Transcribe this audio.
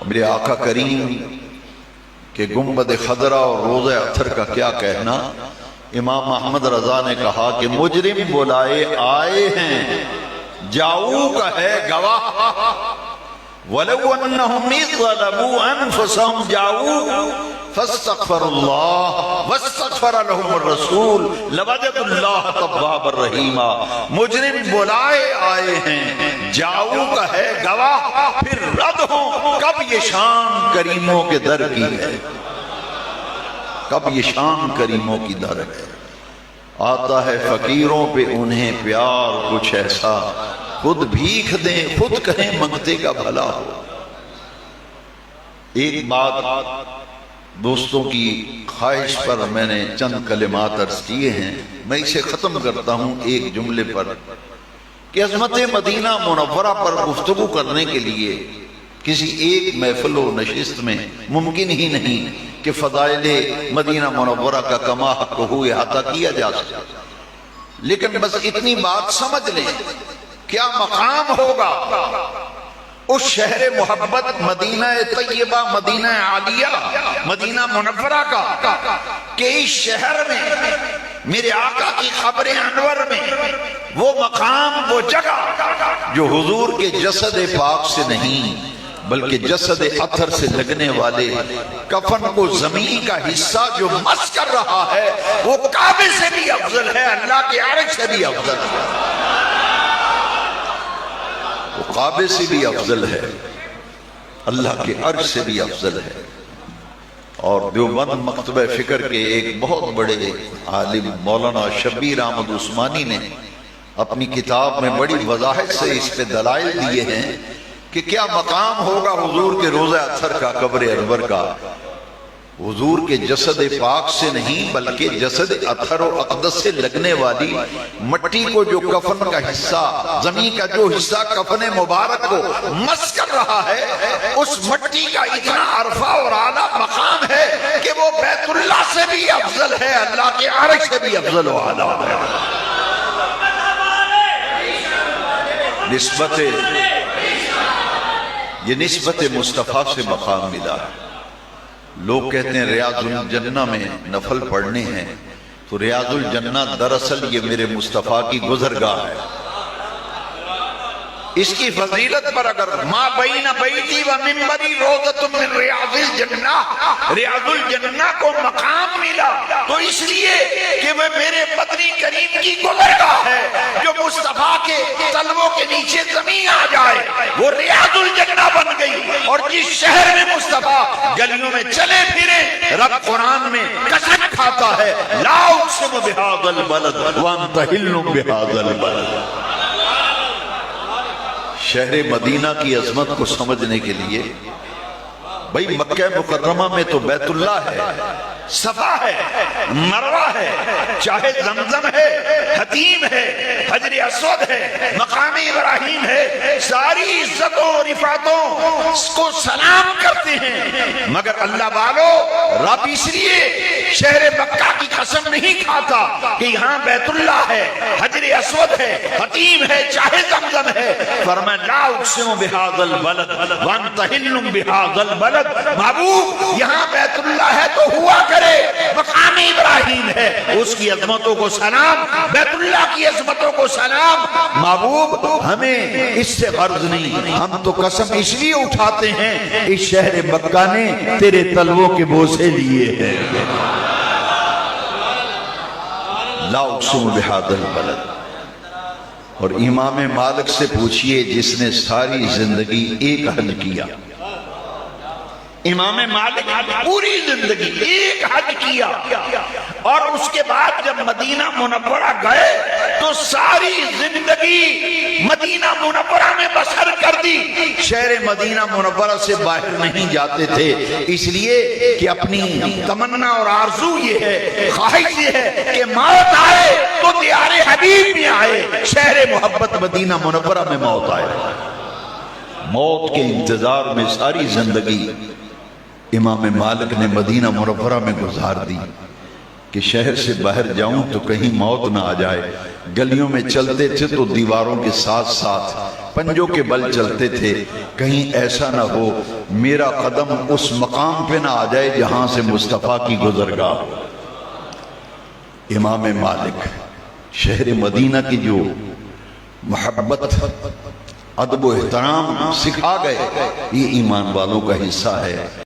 میرے آقا کریم کہ گنبد خضرا اور روضہ اطہر کا کیا کہنا. امام احمد رضا نے کہا کہ مجرم بلائے آئے ہیں، جاؤ کا ہے گواہ، وَلَوْ أَنَّهُمْ إِذْ ظَلَمُوا أَنفُسَهُمْ جَاءُوا فَاسْتَغْفَرُوا اللَّهَ وَاسْتَغْفَرَ لَهُمُ الرَّسُولُ لَوَجَدُوا اللَّهَ تَوَّابًا رَحِيمًا. مجرم بلائے آئے ہیں، جاؤ کا ہے گواہ، پھر رد ہوں. کب یہ شان کریموں کے در کی ہے، کب یہ شان کریموں کی در ہے. آتا ہے فقیروں پہ انہیں پیار کچھ ایسا، خود بھیک دیں خود کہیں منگتے کا بھلا ہو. ایک بات دوستوں کی خواہش پر میں نے چند کلمات عرض کیے ہیں، میں اسے ختم کرتا ہوں ایک جملے پر کہ عظمت مدینہ منورہ پر گفتگو کرنے کے لیے کسی ایک محفل و نشست میں ممکن ہی نہیں کہ فضائل مدینہ منورہ کا کما حق ہوئے احاطہ کیا جا سکتا. لیکن بس اتنی بات سمجھ لیں، کیا مقام ہوگا اس شہر محبت مدینہ طیبہ، مدینہ عالیہ، مدینہ منورہ کا کہ اس شہر میں میرے آقا کی قبر انور میں وہ مقام، وہ جگہ جو حضور کے جسد پاک سے نہیں بلکہ جسد اطہر سے لگنے والے کفن کو زمین کا حصہ جو مس کر رہا ہے وہ کعبے سے بھی افضل ہے، اللہ کے عرش سے بھی افضل ہے، وہ کعبے سے بھی افضل ہے، اللہ کے عرش سے بھی افضل ہے. اور دیوبند مکتبہ فکر کے ایک بہت بڑے عالم مولانا شبیر احمد عثمانی نے اپنی کتاب میں بڑی وضاحت سے اس پہ دلائل دیے ہیں کہ کیا مقام ہوگا حضور کے روضہ اطہر کا، قبر انور کا. حضور کے جسد پاک سے نہیں بلکہ جسد اطہر و اقدس سے لگنے والی مٹی کو جو کفن کا حصہ، زمین کا جو حصہ کفن مبارک کو مس کر رہا ہے، اس مٹی کا اتنا عرفہ اور اعلیٰ مقام ہے کہ وہ بیت اللہ سے بھی افضل ہے، اللہ کے عرش سے بھی افضل و اعلیٰ ہے. یہ نسبت مصطفیٰ سے مقام ملا ہے. لوگ کہتے ہیں ریاض الجنہ میں نفل پڑھنے ہیں، تو ریاض الجنہ دراصل یہ میرے مصطفیٰ کی گزرگاہ ہے. اس کی فضیلت پر اگر ما بین بیتی و منبری روضۃ من ریاض الجنہ، ریاض الجنہ کو مقام ملا تو اس لیے کہ وہ میرے بدنی کریم کی گزرگاہ ہے. جو مصطفیٰ کے تلووں کے نیچے زمین آ جائے وہ ریاض الجنہ بن گئی. اور جس شہر میں مصطفیٰ گلیوں میں چلے پھرے، رب قرآن میں قسم کھاتا ہے لا اقسم بہذا البلد وانت حل بہذا البلد. شہر مدینہ کی عظمت کو سمجھنے کے لیے بھئی مکہ مکرمہ میں تو بیت اللہ ہے، صفا ہے، مروہ ہے، چاہے زمزم ہے، حتیم ہے، حجر اسود ہے، مقام ابراہیم ہے، ساری عزتوں اور رفعتوں کو سلام کرتے ہیں. مگر اللہ والو رب اس لیے شہر مکہ کی قسم نہیں کھاتا کہ یہاں بیت اللہ ہے، حجر اسود ہے، حتیم ہے، چاہے زمزم ہے. فرمایا لا اقسم بہذا البلد وانت حل بہذا البلد. محبوب یہاں بیت اللہ ہے تو ہوا کرے، مقام ابراہیم ہے، اس کی عظمتوں کو سلام، بیت اللہ کی عظمتوں کو سلام. محبوب ہمیں اس سے غرض نہیں، ہم تو قسم اس لیے اٹھاتے ہیں اس شہر مکہ نے تیرے تلووں کے بوسے لیے ہیں. لا اقسم بہذا البلد. اور امام مالک سے پوچھئے جس نے ساری زندگی ایک حج کیا، امام مالک پوری زندگی ایک حج کیا اور اس کے بعد جب مدینہ منورہ گئے تو ساری زندگی مدینہ منورہ میں بسر کر دی. شہر مدینہ منورہ سے باہر نہیں جاتے تھے، اس لیے کہ اپنی تمنا اور آرزو یہ ہے، خواہش یہ ہے کہ موت آئے تو دیار حبیب میں آئے، شہر محبت مدینہ منورہ میں موت آئے. موت کے انتظار میں ساری زندگی امام مالک نے مدینہ منورہ میں گزار دی. کہ شہر سے باہر جاؤں تو کہیں موت نہ آ جائے. گلیوں میں چلتے تھے تو دیواروں کے ساتھ ساتھ پنجوں کے بل چلتے تھے, کہیں ایسا نہ ہو میرا قدم اس مقام پہ نہ آ جائے جہاں سے مصطفیٰ کی گزرگاہ. امام مالک شہر مدینہ کی جو محبت ادب و احترام سکھا گئے, یہ ایمان والوں کا حصہ ہے.